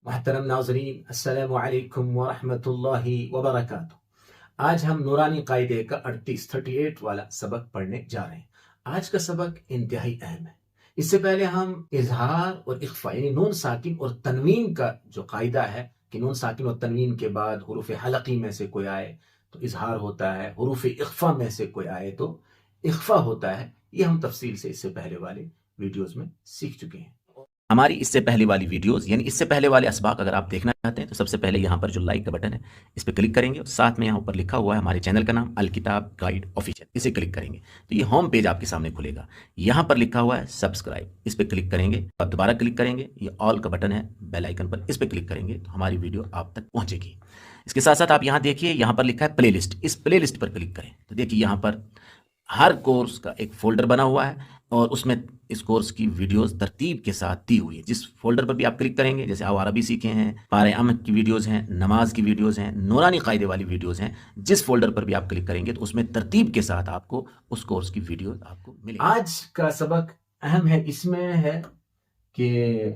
محترم ناظرین، السلام علیکم ورحمۃ اللہ وبرکاتہ۔ آج ہم نورانی قاعدے کا 38 والا سبق پڑھنے جا رہے ہیں۔ آج کا سبق انتہائی اہم ہے۔ اس سے پہلے ہم اظہار اور اخفاء یعنی نون ساکن اور تنوین کا جو قاعدہ ہے کہ نون ساکن اور تنوین کے بعد حروف حلقی میں سے کوئی آئے تو اظہار ہوتا ہے، حروف اخفاء میں سے کوئی آئے تو اخفاء ہوتا ہے، یہ ہم تفصیل سے اس سے پہلے والے ویڈیوز میں سیکھ چکے ہیں۔ ہماری اس سے پہلے والی ویڈیوز یعنی اس سے پہلے والے اسباق اگر آپ دیکھنا چاہتے ہیں تو سب سے پہلے یہاں پر جو لائک کا بٹن ہے اس پہ کلک کریں گے، اور ساتھ میں یہاں اوپر لکھا ہوا ہے ہمارے چینل کا نام الکتاب گائیڈ آفیشیل، اسے کلک کریں گے تو یہ ہوم پیج آپ کے سامنے کھلے گا۔ یہاں پر لکھا ہوا ہے سبسکرائب، اس پہ کلک کریں گے، اب دوبارہ کلک کریں گے، یہ آل کا بٹن ہے بیل آئیکن پر، اس پہ کلک کریں گے تو ہماری ویڈیو آپ تک پہنچے گی۔ اس کے ساتھ ساتھ آپ یہاں دیکھیے، یہاں پر لکھا ہے پلے لسٹ، اس پلے لسٹ پر کلک کریں تو دیکھیے یہاں پر ہر کورس کا ایک فولڈر بنا ہوا ہے اور اس میں اس کورس کی ویڈیوز ترتیب کے ساتھ دی ہوئی ہے۔ جس فولڈر پر بھی آپ کلک کریں گے، جیسے آپ عربی سیکھے ہیں، پارہ امن کی ویڈیوز ہیں، نماز کی ویڈیوز ہیں، نورانی قاعدے والی ویڈیوز ہیں، جس فولڈر پر بھی آپ کلک کریں گے تو اس میں ترتیب کے ساتھ آپ کو اس کورس کی ویڈیوز آپ کو ملے گی۔ آج کا سبق اہم ہے، اس میں ہے کہ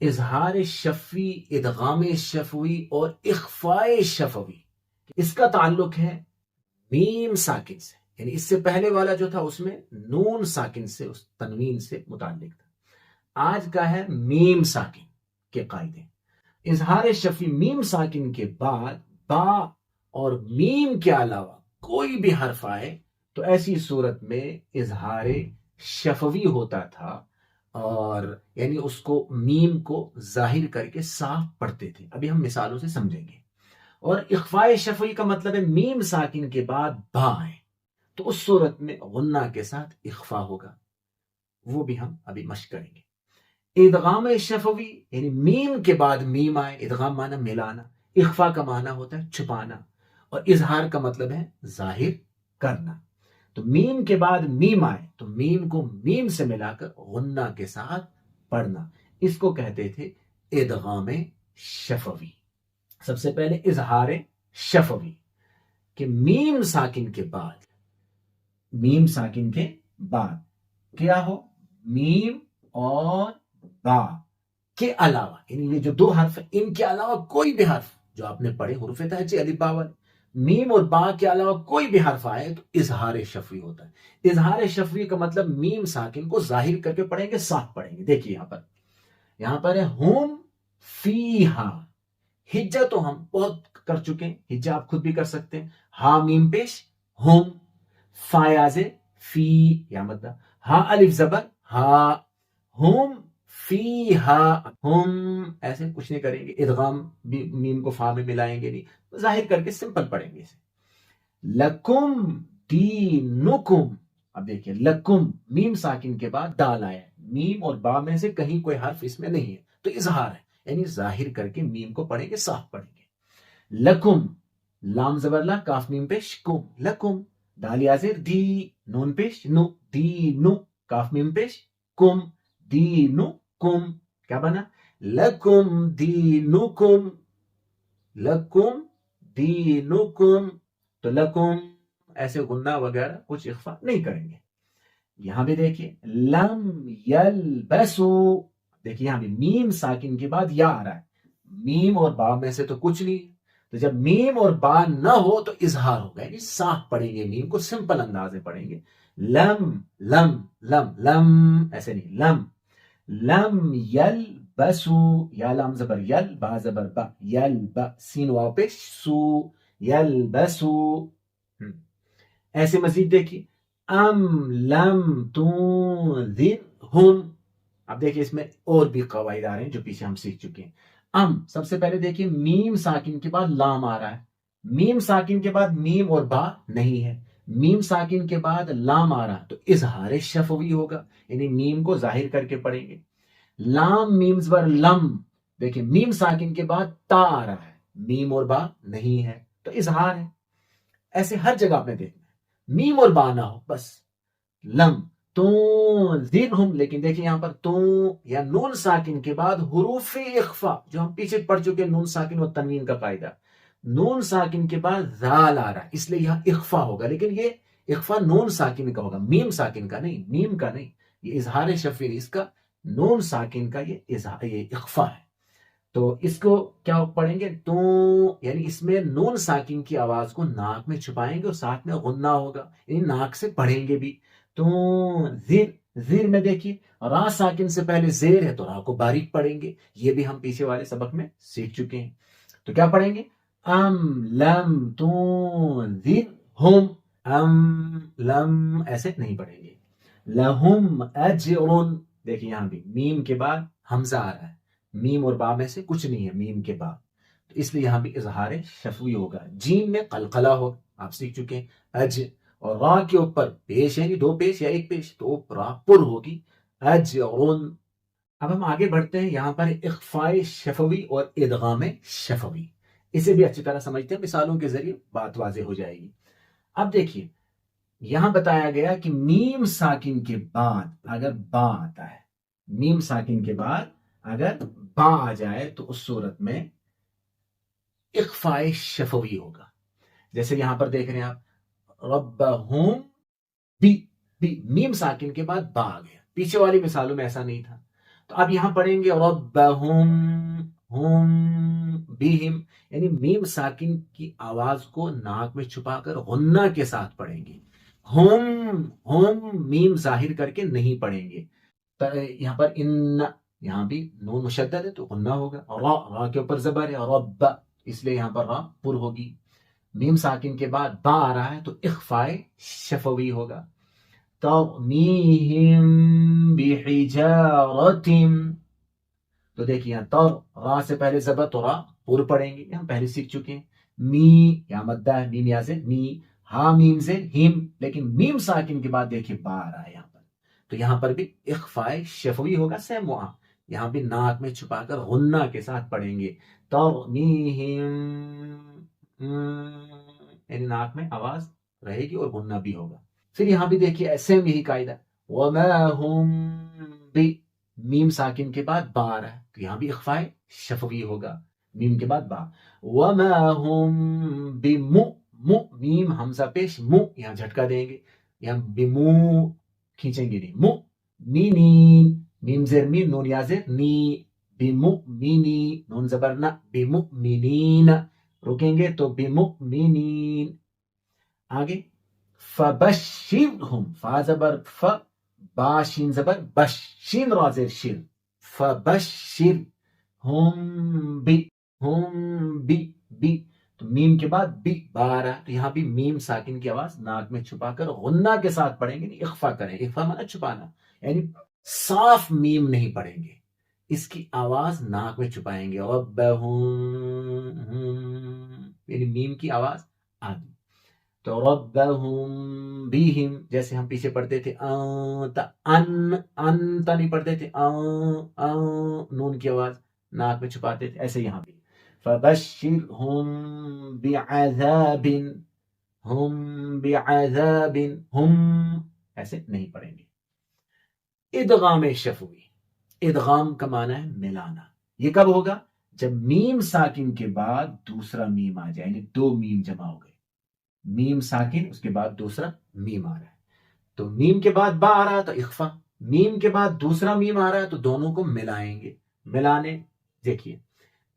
اظہار شفوی، ادغام شفوی اور اخفاء شفوی، اس کا تعلق ہے میم ساکن سے، یعنی اس سے پہلے والا جو تھا اس میں نون ساکن سے، اس تنوین سے متعلق تھا۔ آج کا ہے میم ساکن کے قاعدے۔ اظہار شفوی، میم ساکن کے بعد با اور میم کے علاوہ کوئی بھی حرف آئے تو ایسی صورت میں اظہار شفوی ہوتا تھا، اور یعنی اس کو میم کو ظاہر کر کے صاف پڑھتے تھے۔ ابھی ہم مثالوں سے سمجھیں گے۔ اور اخفاء شفوی کا مطلب ہے میم ساکن کے بعد با ہے تو اس صورت میں غنہ کے ساتھ اخفاء ہوگا، وہ بھی ہم ابھی مشق کریں گے۔ ادغام شفوی یعنی میم کے بعد میم آئے، ادغام معنی ملانا، اخفاء کا معنی ہوتا ہے چھپانا، اور اظہار کا مطلب ہے ظاہر کرنا۔ تو میم کے بعد میم آئے تو میم کو میم سے ملا کر غنہ کے ساتھ پڑھنا، اس کو کہتے تھے ادغام شفوی۔ سب سے پہلے اظہار شفوی کہ میم ساکن کے بعد، میم ساکن کے بعد کیا ہو، میم اور با کے علاوہ، یعنی یہ جو دو حرف ہیں ان کے علاوہ کوئی بھی حرف جو آپ نے پڑھے حروف تہجی الف با والے، میم اور با کے علاوہ کوئی بھی حرف آئے تو اظہار شفوی ہوتا ہے۔ اظہار شفوی کا مطلب میم ساکن کو ظاہر کر کے پڑھیں گے، صاف پڑھیں گے۔ دیکھیے یہاں پر ہے ہم فیہا، ہجہ تو ہم بہت کر چکے ہیں، ہجہ آپ خود بھی کر سکتے ہیں۔ ہا میم پیش ہم، فا یازے فی یا مدہ، ہا الف زبر ہا، ہم فی ہا، ہم ایسے کچھ نہیں کریں گے، ادغام بھی میم کو فا میں ملائیں گے نہیں، ظاہر کر کے سمپل پڑھیں گے اسے۔ لکم دینکم، اب دیکھیں لکم میم ساکن کے بعد دال آیا ہے، میم اور با میں سے کہیں کوئی حرف اس میں نہیں ہے تو اظہار ہے، یعنی ظاہر کر کے میم کو پڑھیں گے، صاف پڑھیں گے۔ لکم لام زبر لا، کاف میم پیش کم، لکم، دال یا زیر دی، نون پیش نو، دی نو، کاف میم پیش کم، دی نو کم، کیا بنا لکم دینکم، لکم دینکم۔ تو لکم ایسے غنہ وغیرہ کچھ اخفاء نہیں کریں گے۔ یہاں بھی دیکھیے لم یلبسو، دیکھیے یہاں بھی میم ساکن کے بعد یا آ رہا ہے، میم اور با میں سے تو کچھ نہیں، تو جب میم اور با نہ ہو تو اظہار ہوگا، یعنی صاف پڑھیں گے، میم کو سمپل انداز میں پڑھیں گے۔ لم لم لم لم ایسے نہیں، لم لم یلبسو، یا لام زبر یل، با زبر با، یلب، سین واو پیش سو، یلبسو۔ ایسے مزید دیکھیے ام لم تنذرہم، اب دیکھیے اس میں اور بھی قواعد آ رہے ہیں جو پیچھے ہم سیکھ چکے ہیں۔ ام، سب سے پہلے دیکھیے میم ساکن کے بعد لام آ رہا ہے، میم ساکن کے بعد میم اور با نہیں ہے، میم ساکن کے بعد لام آ رہا ہے تو اظہار شفوی ہوگا، یعنی میم کو ظاہر کر کے پڑھیں گے۔ لام میم زبر لم، دیکھیں میم ساکن کے بعد تا آ رہا ہے، میم اور با نہیں ہے تو اظہار ہے۔ ایسے ہر جگہ آپ نے دیکھنا ہے، میم اور با نہ ہو بس، لم تنذرہم، لیکن دیکھیں یہاں پر تو یا نون ساکن کے بعد حروف اخفاء جو ہم پیچھے پڑھ چکے ہیں، نون ساکن و تنوین کا قاعدہ، نون ساکن کے بعد ذال آ رہا ہے اس لیے یہاں اخفاء ہوگا، لیکن یہ اخفاء نون ساکن کا ہوگا، میم ساکن کا نہیں، میم کا نہیں، یہ اظہار شفوی، اس کا نون ساکن کا یہ اخفاء ہے۔ تو اس کو کیا پڑھیں گے؟ تو یعنی اس میں نون ساکن کی آواز کو ناک میں چھپائیں گے اور ساتھ میں غنہ ہوگا، یعنی ناک سے پڑھیں گے بھی. تو زیر، زیر میں دیکھیے را ساکن سے پہلے زیر ہے تو را کو باریک پڑھیں گے. یہ بھی ہم پیچھے والے سبق میں سیکھ چکے ہیں. تو کیا پڑھیں گے؟ ام لم تنذرہم، ام لم ایسے نہیں پڑھیں گے. لہم اجر، دیکھیں یہاں بھی میم کے بعد حمزہ آ رہا ہے، میم اور با میں سے کچھ نہیں ہے میم کے بعد، تو اس لیے یہاں بھی اظہار شفوی ہوگا. جیم میں قلقلہ ہو، آپ سیکھ چکے ہیں. اج اور را کے اوپر پیش ہے، دو پیش یا ایک پیش، تو را پر ہوگی. اجرن. اب ہم آگے بڑھتے ہیں، یہاں پر اخفاء شفوی اور ادغام شفوی، اسے بھی اچھی طرح سمجھتے ہیں، مثالوں کے ذریعے بات واضح ہو جائے گی. اب دیکھیے یہاں بتایا گیا کہ میم ساکن کے بعد اگر با آتا ہے، میم ساکن کے بعد اگر با آ جائے تو اس صورت میں اخفاء شفوی ہوگا. جیسے یہاں پر دیکھ رہے ہیں آپ، ربہم بی، میم ساکن کے بعد با آ گیا، پیچھے والی مثالوں میں ایسا نہیں تھا. تو اب یہاں پڑھیں گے ربہم ہم بہم، یعنی میم ساکن کی آواز کو ناک میں چھپا کر غنہ کے ساتھ پڑھیں گے. ہم میم ظاہر کر کے نہیں پڑھیں گے. یہاں پر ان، یہاں بھی نون مشدد ہے تو غنہ ہوگا. را کے اوپر زبر ہے، رب، اس لیے یہاں پر را پر ہوگی. میم ساکن کے بعد با آ رہا ہے تو اخفاء شفوی ہوگا. ترمیہم بحجارۃ، تو دیکھیے یہاں تر، را سے پہلے زبر تو را پر پڑھیں گے، ہم پہلے سیکھ چکے ہیں. می یا مدہ ہے، میم یا زیر، می، ہا میم زیر ہم، لیکن میم ساکن کے بعد دیکھیے با آ رہا ہے یہاں پر، تو یہاں پر بھی اخفاء شفوی ہوگا. سیم وہاں یہاں بھی ناک میں چھپا کر غنہ کے ساتھ پڑھیں گے. ترمیہم، یعنی ناک میں آواز رہے گی اور غنہ بھی ہوگا. پھر یہاں بھی دیکھیے سیم یہی قاعدہ، وما ہم بی، میم ساکن کے بعد با آ رہا ہے تو یہاں بھی اخفاء شفوی ہوگا، میم کے بعد با. وما ہم بمو، مو میم حمزہ پیش، مو یہاں جھٹکا دیں گے، یہاں بمو کھینچیں گے نہیں. مو مینین، میم زیر مین، نون یا زیر نی، بمؤمنی، نون زبر نہ، بمؤمنین، رکیں گے تو بمؤمنین. آگے فبشرہم، فا زبر ف، با شین زبر بش، شین را زیر شر، فبشر ہم بی، ہم بی، تو میم کے بعد بی با آ رہا ہے تو یہاں بھی میم ساکن کی آواز ناک میں چھپا کر غنہ کے ساتھ پڑھیں گے، اخفا کریں. اخفا مانا چھپانا، یعنی صاف میم نہیں پڑھیں گے، اس کی آواز ناک میں چھپائیں گے. ربہم، یعنی میم کی آواز آدھی. تو ربہم بہم، جیسے ہم پیچھے پڑھتے تھے انت، انت نہیں پڑھتے تھے، نون کی آواز ناک میں چھپاتے تھے، ایسے یہاں بھی. فبشرہم بعذاب، ہم بعذاب، ہم ایسے نہیں پڑھیں گے. ادغام شفوی، ادغام کا معنی ہے ملانا. یہ کب ہوگا؟ جب میم ساکن کے بعد دوسرا میم آ جائے، یعنی دو میم جمع ہو گئے، میم ساکن اس کے بعد دوسرا میم آ رہا ہے، تو میم کے بعد با آ رہا ہے تو اخفا، میم کے بعد دوسرا میم آ رہا ہے تو دونوں کو ملائیں گے. ملانے دیکھیے،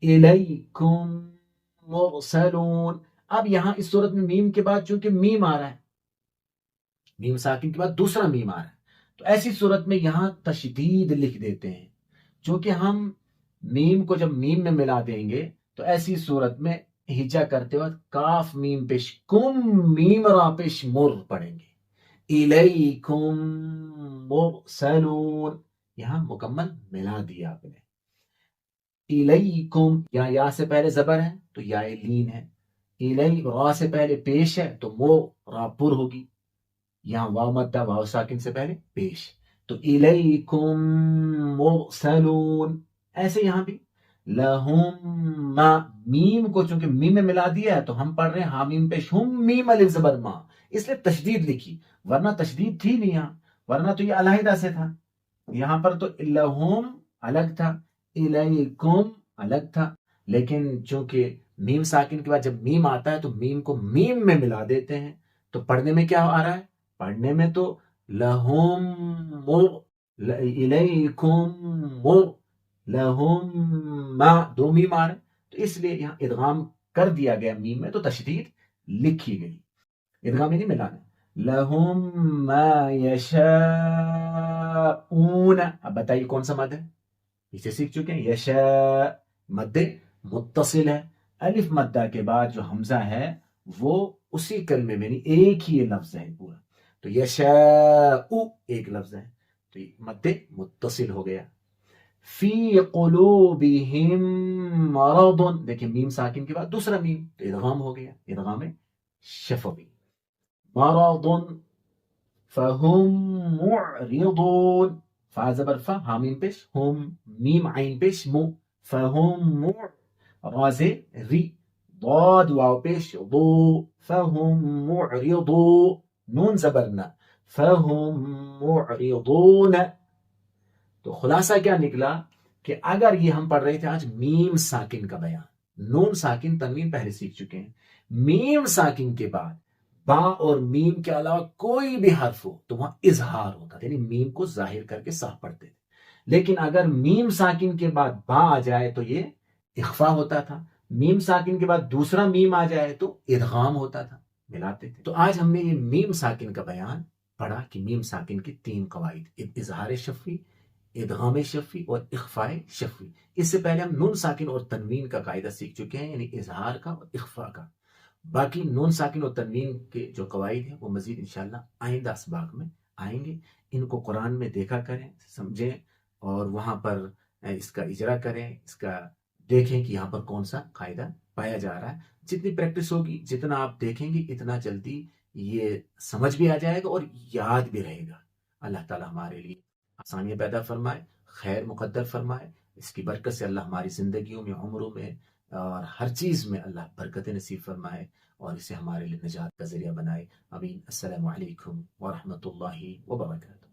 الیکم مرسلون. اب یہاں اس صورت میں میم کے بعد چونکہ میم آ رہا ہے، میم ساکن کے بعد دوسرا میم آ رہا ہے، تو ایسی صورت میں یہاں تشدید لکھ دیتے ہیں. چونکہ ہم میم کو جب میم میں ملا دیں گے تو ایسی صورت میں ہجا کرتے وقت کاف میم پیش کم، میم را پیش مر پڑھیں گے. الیکم مرسلون، یہاں مکمل ملا دیا آپ نے. الیکم، یہاں یا سے پہلے زبر ہے تو یا لین ہے، الی را سے پہلے پیش ہے تو مو را پر ہوگی، یہاں واو مدہ، واو ساکن سے پہلے پیش، تو الیکم مرسلون. ایسے یہاں بھی لہم ما، میم کو چونکہ میم میں ملا دیا ہے تو ہم پڑھ رہے ہیں حامیم پیش ہم، میم الف زبر ما، اس لیے تشدید لکھی، ورنہ تشدید تھی نہیں یہاں، ورنہ تو یہ علیحدہ سے تھا. یہاں پر تو لہم الگ تھا، الیکم الگ تھا، لیکن چونکہ میم ساکن کے بعد جب میم آتا ہے تو میم کو میم میں ملا دیتے ہیں، تو پڑھنے میں کیا آ رہا ہے؟ پڑھنے میں تو لہم مر، الیکم مر، لہم ما دو میم آ رہے تو اس لیے یہاں ادغام کر دیا گیا میم میں تو تشدید لکھی گئی. ادغام نہیں ملانا. لہم ما یشاءون. اب بتائیے کون سا مد ہے؟ اسے سیکھ چکے ہیں. یشاء مد متصل ہے. الف مدہ کے بعد جو حمزہ ہے وہ اسی کلمے میں نہیں ایک ہی لفظ ہے پورا. تو یشاء ایک لفظ ہے تو مد متصل ہو گیا. فی قلوبہم مرض. دیکھیں میم ساکن کے بعد دوسرا میم تو ادغام ہو گیا. ادغام شفوی. مرض فہم معرضون. فا زبر فا حامیم پیش ہم میم عین پیش مو فہم راز ری ضاد واو پیش ضو فہم معرضو نون زبرنا فہم معرضون. تو خلاصہ کیا نکلا کہ اگر یہ ہم پڑھ رہے تھے آج میم ساکن کا بیان. نون ساکن تنوین پہلے سیکھ چکے ہیں. میم ساکن کے بعد با اور میم کے علاوہ کوئی بھی حرف ہو تو وہاں اظہار ہوتا تھا یعنی میم کو ظاہر کر کے صاف پڑھتے تھے. لیکن اگر میم ساکن کے بعد با آ جائے تو یہ اخفا ہوتا تھا. میم ساکن کے بعد دوسرا میم آ جائے تو ادغام ہوتا تھا. ملاتے تھے. تو آج ہم نے یہ میم ساکن کا بیان پڑھا کہ میم ساکن کی 3 قواعد اظہار شفوی ادغام شفوی اور اخفاء شفوی. اس سے پہلے ہم نون ساکن اور تنوین کا قاعدہ سیکھ چکے ہیں یعنی اظہار کا اور اخفاء کا. باقی نون ساکن اور تنوین کے جو قواعد ہیں وہ مزید انشاءاللہ آئندہ اسباق میں آئیں گے. ان کو قرآن میں دیکھا کریں سمجھیں اور وہاں پر اس کا اجرا کریں. اس کا دیکھیں کہ یہاں پر کون سا قاعدہ پایا جا رہا ہے. جتنی پریکٹس ہوگی جتنا آپ دیکھیں گے اتنا جلدی یہ سمجھ بھی آ جائے گا اور یاد بھی رہے گا. اللہ تعالیٰ ہمارے لیے آسانیاں پیدا فرمائے خیر مقدر فرمائے. اس کی برکت سے اللہ ہماری زندگیوں میں عمروں میں اور ہر چیز میں اللہ برکت نصیب فرمائے اور اسے ہمارے لیے نجات کا ذریعہ بنائے. آمین. السلام علیکم ورحمۃ اللہ وبرکاتہ.